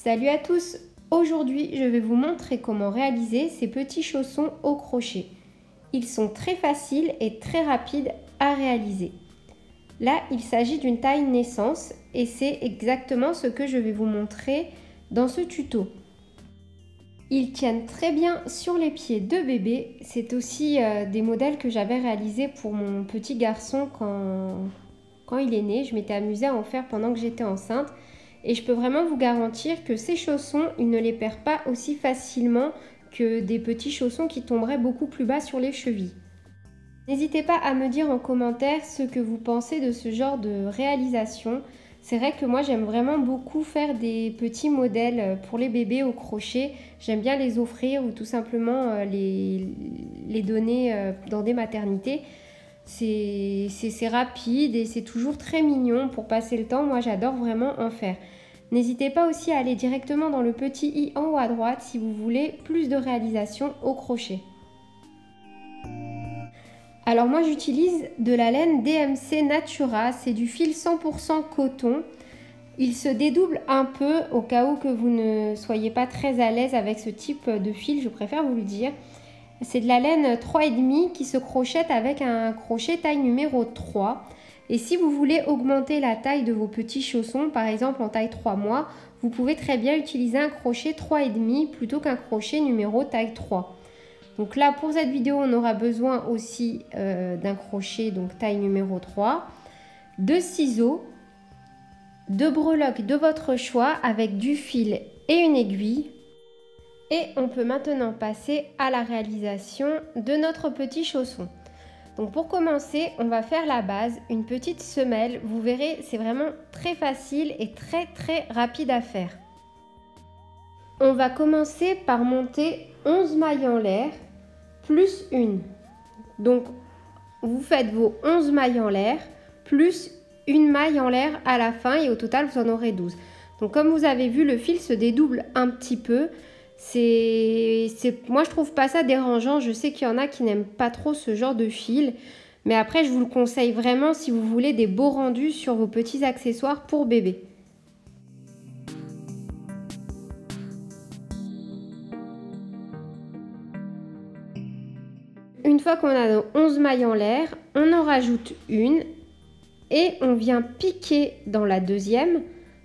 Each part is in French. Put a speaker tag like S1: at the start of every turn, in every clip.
S1: Salut à tous! Aujourd'hui, je vais vous montrer comment réaliser ces petits chaussons au crochet. Ils sont très faciles et très rapides à réaliser. Là, il s'agit d'une taille naissance et c'est exactement ce que je vais vous montrer dans ce tuto. Ils tiennent très bien sur les pieds de bébé. C'est aussi des modèles que j'avais réalisés pour mon petit garçon quand il est né. Je m'étais amusée à en faire pendant que j'étais enceinte. Et je peux vraiment vous garantir que ces chaussons, il ne les perd pas aussi facilement que des petits chaussons qui tomberaient beaucoup plus bas sur les chevilles. N'hésitez pas à me dire en commentaire ce que vous pensez de ce genre de réalisation. C'est vrai que moi j'aime vraiment beaucoup faire des petits modèles pour les bébés au crochet. J'aime bien les offrir ou tout simplement les donner dans des maternités. C'est rapide et c'est toujours très mignon pour passer le temps. Moi j'adore vraiment en faire. N'hésitez pas aussi à aller directement dans le petit i en haut à droite si vous voulez plus de réalisation au crochet. Alors moi j'utilise de la laine DMC Natura, c'est du fil 100% coton. Il se dédouble un peu au cas où que vous ne soyez pas très à l'aise avec ce type de fil, je préfère vous le dire. C'est de la laine 3,5 qui se crochette avec un crochet taille numéro 3. Et si vous voulez augmenter la taille de vos petits chaussons, par exemple en taille 3 mois, vous pouvez très bien utiliser un crochet 3,5 plutôt qu'un crochet numéro taille 3. Donc là, pour cette vidéo, on aura besoin aussi d'un crochet donc taille numéro 3, de ciseaux, de breloques de votre choix avec du fil et une aiguille. Et on peut maintenant passer à la réalisation de notre petit chausson. Donc pour commencer, on va faire la base, une petite semelle. Vous verrez, c'est vraiment très facile et très rapide à faire. On va commencer par monter 11 mailles en l'air plus une. Donc vous faites vos 11 mailles en l'air plus une maille en l'air à la fin et au total vous en aurez 12. Donc comme vous avez vu, le fil se dédouble un petit peu. Moi je trouve pas ça dérangeant, je sais qu'il y en a qui n'aiment pas trop ce genre de fil, mais après je vous le conseille vraiment si vous voulez des beaux rendus sur vos petits accessoires pour bébé. Une fois qu'on a nos 11 mailles en l'air, on en rajoute une et on vient piquer dans la deuxième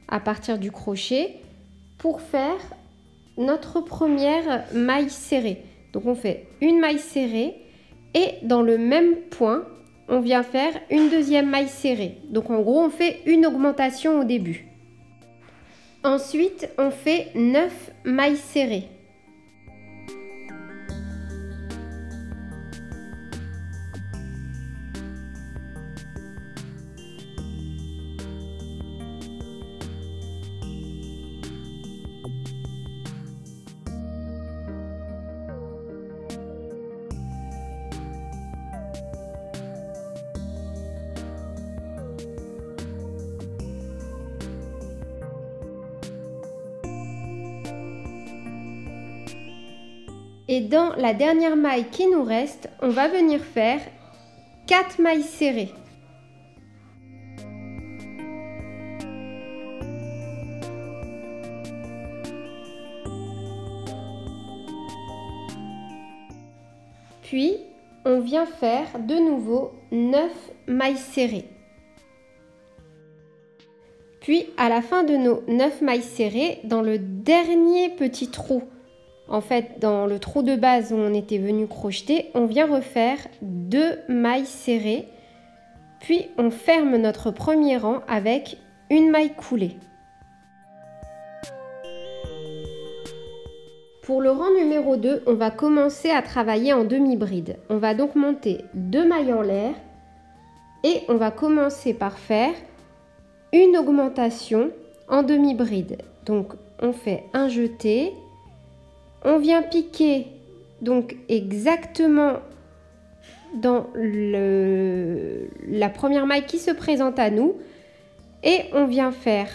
S1: à partir du crochet pour faire notre première maille serrée. Donc on fait une maille serrée et dans le même point on vient faire une deuxième maille serrée. Donc en gros on fait une augmentation au début. Ensuite on fait 9 mailles serrées. Et dans la dernière maille qui nous reste, on va venir faire 4 mailles serrées. Puis, on vient faire de nouveau 9 mailles serrées. Puis, à la fin de nos 9 mailles serrées, dans le dernier petit trou, en fait, dans le trou de base où on était venu crocheter, on vient refaire 2 mailles serrées. Puis, on ferme notre premier rang avec une maille coulée. Pour le rang numéro 2, on va commencer à travailler en demi-bride. On va donc monter 2 mailles en l'air et on va commencer par faire une augmentation en demi-bride. Donc, on fait un jeté. On vient piquer donc exactement dans la première maille qui se présente à nous et on vient faire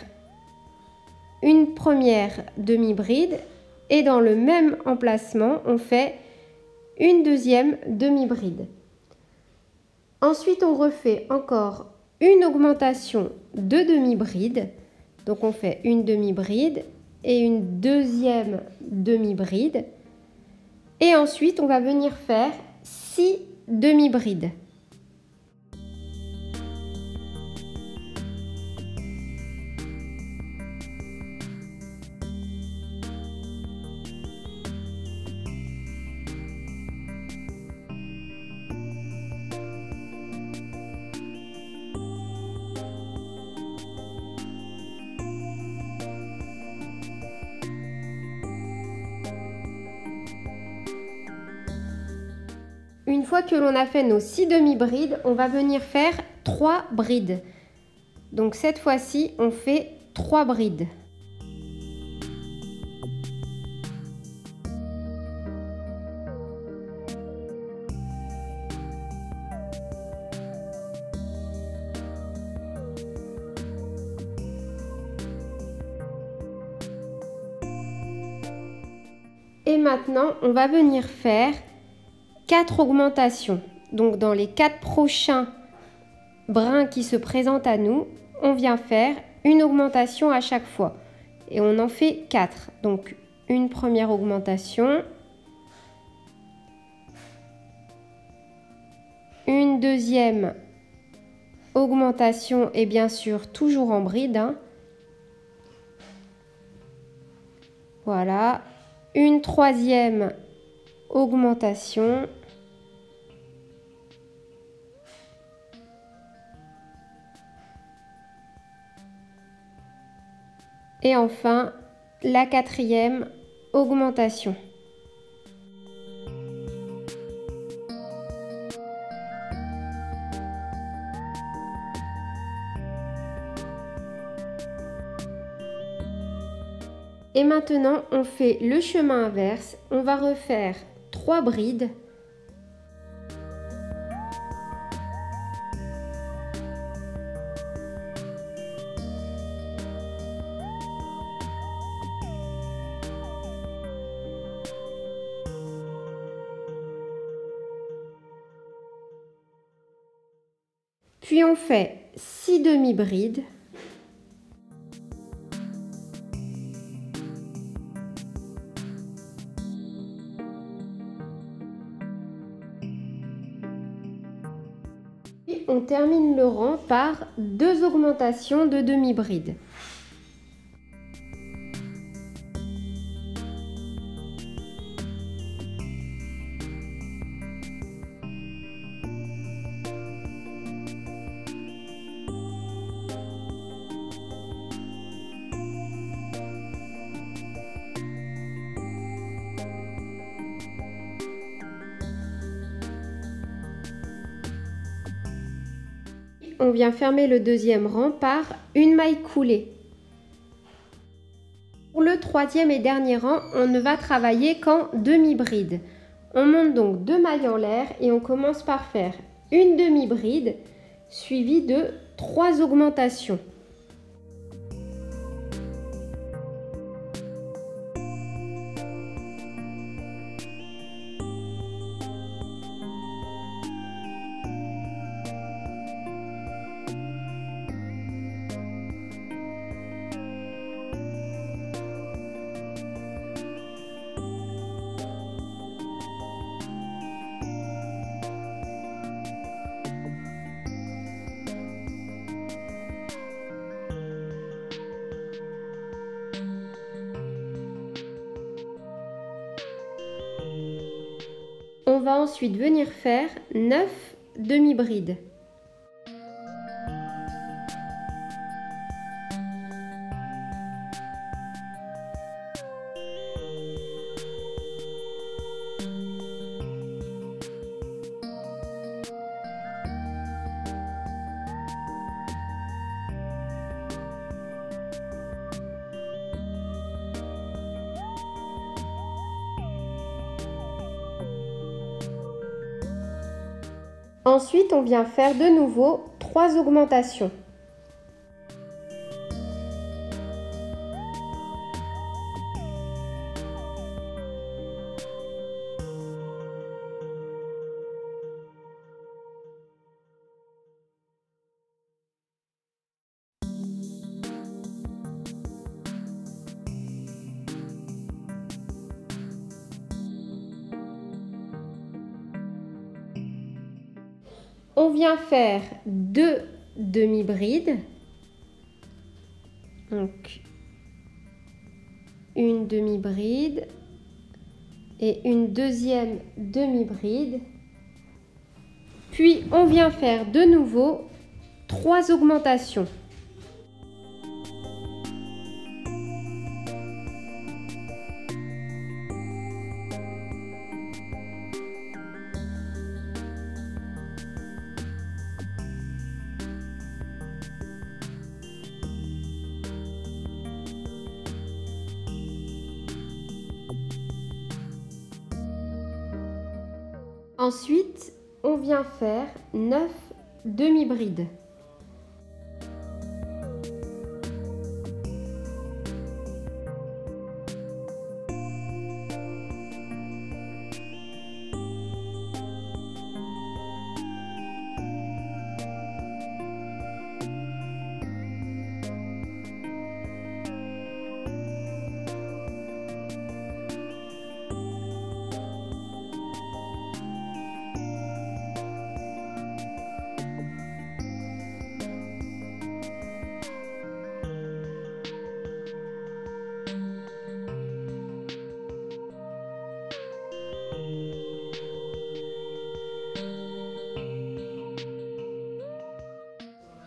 S1: une première demi-bride et dans le même emplacement on fait une deuxième demi-bride. Ensuite on refait encore une augmentation de demi-bride, donc on fait une demi-bride et une deuxième demi-bride. Et ensuite, on va venir faire 6 demi-brides. Une fois que l'on a fait nos 6 demi-brides, on va venir faire 3 brides. Donc cette fois-ci, on fait 3 brides. Et maintenant, on va venir faire 4 augmentations. Donc dans les 4 prochains brins qui se présentent à nous, on vient faire une augmentation à chaque fois. Et on en fait 4. Donc une première augmentation, une deuxième augmentation et bien sûr toujours en bride. Hein. Voilà. Une troisième augmentation. Et enfin, la quatrième augmentation. Et maintenant, on fait le chemin inverse. On va refaire 3 brides. Puis on fait 6 demi-brides. Puis on termine le rang par 2 augmentations de demi-brides. On vient fermer le deuxième rang par une maille coulée. Pour le troisième et dernier rang, on ne va travailler qu'en demi-bride. On monte donc 2 mailles en l'air et on commence par faire une demi-bride suivie de 3 augmentations. On va ensuite venir faire 9 demi-brides. Ensuite, on vient faire de nouveau 3 augmentations. on vient faire 2 demi-brides. Donc, une demi-bride et une deuxième demi-bride. Puis, on vient faire de nouveau 3 augmentations. Ensuite, on vient faire 9 demi-brides.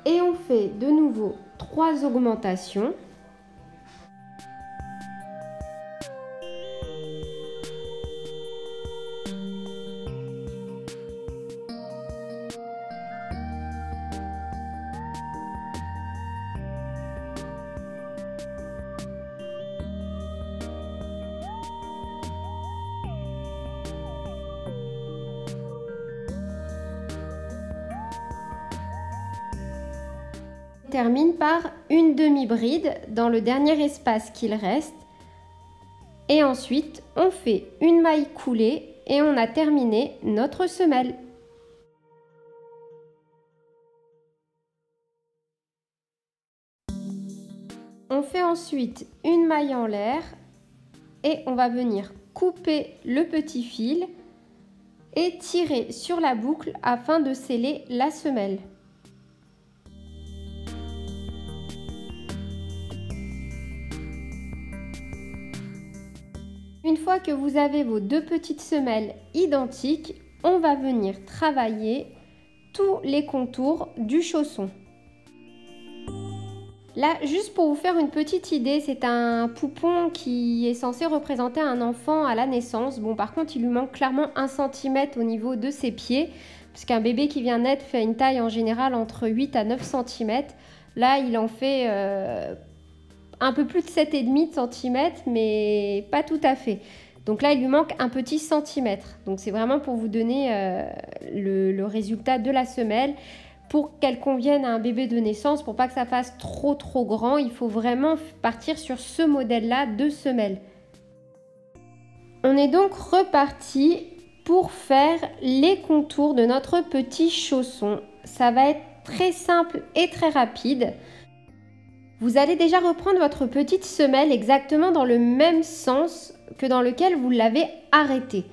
S1: Et on fait de nouveau 3 augmentations. Termine par une demi-bride dans le dernier espace qu'il reste et ensuite on fait une maille coulée et on a terminé notre semelle. On fait ensuite une maille en l'air et on va venir couper le petit fil et tirer sur la boucle afin de sceller la semelle. Une fois que vous avez vos 2 petites semelles identiques, on va venir travailler tous les contours du chausson. Là, juste pour vous faire une petite idée, c'est un poupon qui est censé représenter un enfant à la naissance. Bon, par contre, il lui manque clairement 1 cm au niveau de ses pieds, puisqu'un bébé qui vient naître fait une taille en général entre 8 à 9 cm. Là, il en fait un peu plus de 7,5 cm, mais pas tout à fait. Donc là, il lui manque un petit centimètre. Donc c'est vraiment pour vous donner le résultat de la semelle. Pour qu'elle convienne à un bébé de naissance, pour pas que ça fasse trop grand, il faut vraiment partir sur ce modèle-là de semelle. On est donc reparti pour faire les contours de notre petit chausson. Ça va être très simple et très rapide. Vous allez déjà reprendre votre petite semelle exactement dans le même sens que dans lequel vous l'avez arrêtée.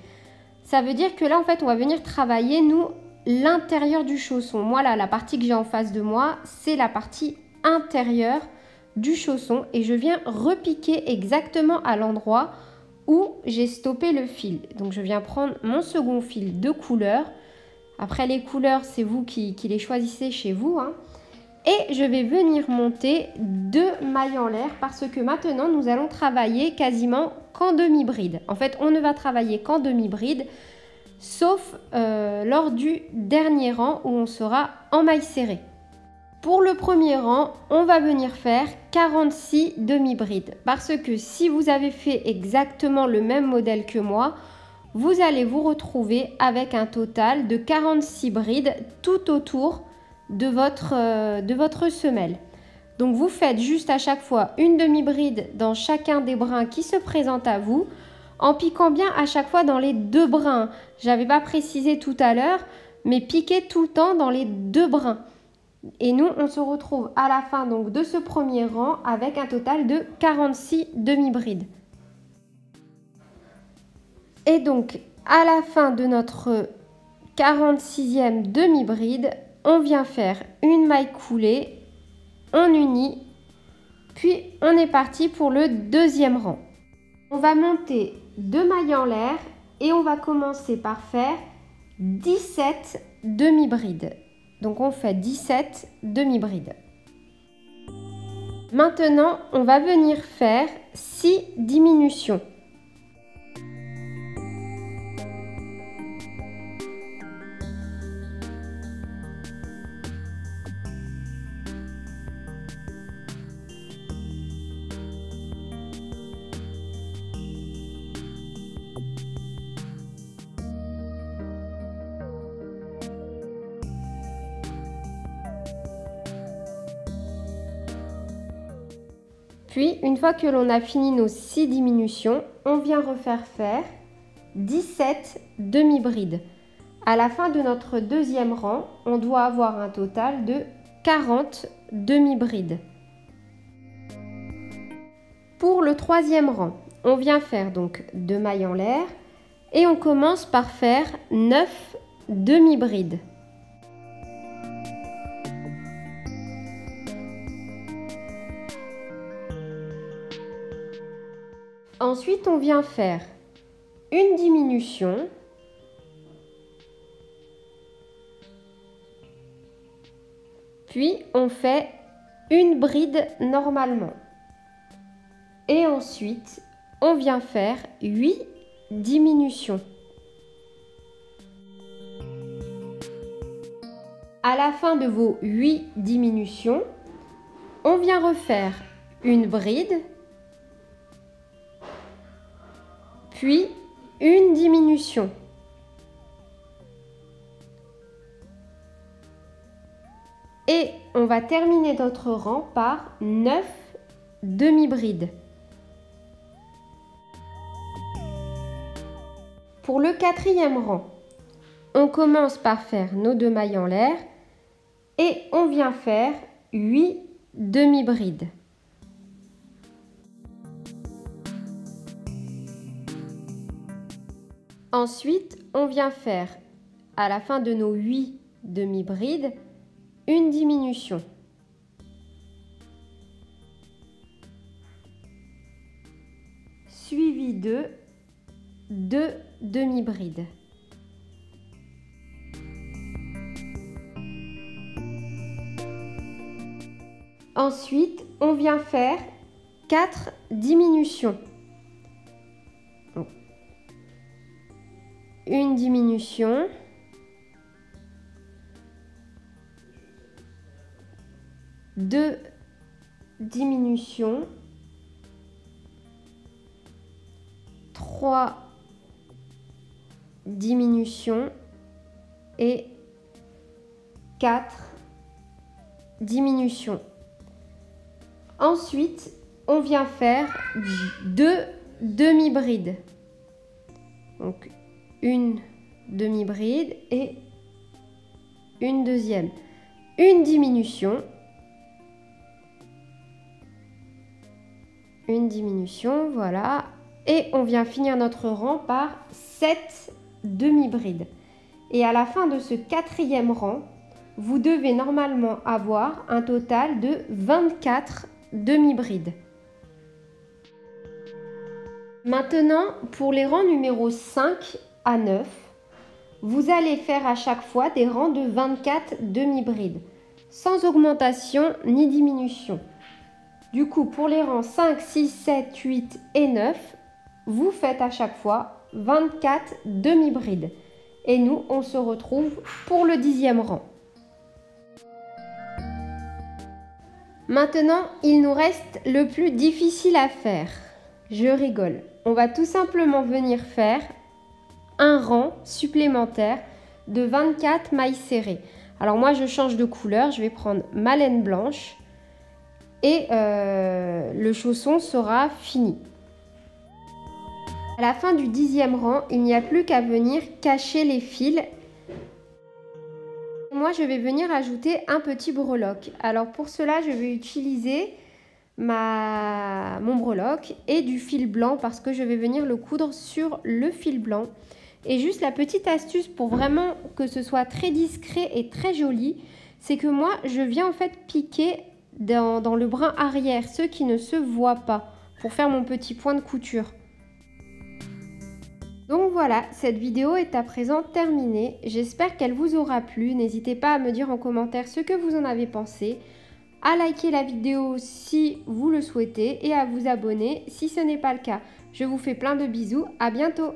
S1: Ça veut dire que là, en fait, on va venir travailler, nous, l'intérieur du chausson. Moi, là, la partie que j'ai en face de moi, c'est la partie intérieure du chausson. Et je viens repiquer exactement à l'endroit où j'ai stoppé le fil. Donc, je viens prendre mon second fil de couleur. Après, les couleurs, c'est vous qui les choisissez chez vous, hein. Et je vais venir monter 2 mailles en l'air parce que maintenant, nous allons travailler quasiment qu'en demi-bride. En fait, on ne va travailler qu'en demi-bride, sauf lors du dernier rang où on sera en maille serrée. Pour le premier rang, on va venir faire 46 demi-brides parce que si vous avez fait exactement le même modèle que moi, vous allez vous retrouver avec un total de 46 brides tout autour de votre semelle. Donc vous faites juste à chaque fois une demi-bride dans chacun des brins qui se présentent à vous, en piquant bien à chaque fois dans les 2 brins. J'avais pas précisé tout à l'heure, mais piquez tout le temps dans les 2 brins. Et nous, on se retrouve à la fin donc de ce premier rang avec un total de 46 demi-brides. Et donc, à la fin de notre 46e demi-bride, on vient faire une maille coulée, on unit, puis on est parti pour le deuxième rang. On va monter 2 mailles en l'air et on va commencer par faire 17 demi-brides. Donc on fait 17 demi-brides. Maintenant, on va venir faire 6 diminutions. Puis, une fois que l'on a fini nos 6 diminutions, on vient refaire faire 17 demi-brides. À la fin de notre deuxième rang, on doit avoir un total de 40 demi-brides. Pour le troisième rang, on vient faire donc 2 mailles en l'air et on commence par faire 9 demi-brides. Ensuite, on vient faire une diminution, puis on fait une bride normalement. Et ensuite, on vient faire 8 diminutions. À la fin de vos 8 diminutions, on vient refaire une bride, puis une diminution. Et on va terminer notre rang par 9 demi-brides. Pour le quatrième rang, on commence par faire nos 2 mailles en l'air et on vient faire 8 demi-brides. Ensuite, on vient faire, à la fin de nos 8 demi-brides, une diminution. Suivi de 2 demi-brides. Ensuite, on vient faire 4 diminutions. Une diminution, deux diminutions, 3 diminutions et 4 diminutions. Ensuite, on vient faire 2 demi-brides. Donc, une demi-bride et une deuxième. Une diminution. Une diminution, voilà. Et on vient finir notre rang par 7 demi-brides. Et à la fin de ce quatrième rang, vous devez normalement avoir un total de 24 demi-brides. Maintenant, pour les rangs numéro 5 à 9, vous allez faire à chaque fois des rangs de 24 demi-brides, sans augmentation ni diminution. Du coup, pour les rangs 5, 6, 7, 8 et 9, vous faites à chaque fois 24 demi-brides. Et nous, on se retrouve pour le 10e rang. Maintenant, il nous reste le plus difficile à faire. Je rigole. On va tout simplement venir faire un rang supplémentaire de 24 mailles serrées. Alors moi, je change de couleur. Je vais prendre ma laine blanche et le chausson sera fini. À la fin du 10e rang, il n'y a plus qu'à venir cacher les fils. Moi, je vais venir ajouter un petit breloque. Alors pour cela, je vais utiliser mon breloque et du fil blanc parce que je vais venir le coudre sur le fil blanc. Et juste la petite astuce pour vraiment que ce soit très discret et très joli, c'est que moi, je viens en fait piquer dans le brin arrière, ceux qui ne se voient pas, pour faire mon petit point de couture. Donc voilà, cette vidéo est à présent terminée. J'espère qu'elle vous aura plu. N'hésitez pas à me dire en commentaire ce que vous en avez pensé, à liker la vidéo si vous le souhaitez et à vous abonner si ce n'est pas le cas. Je vous fais plein de bisous, à bientôt!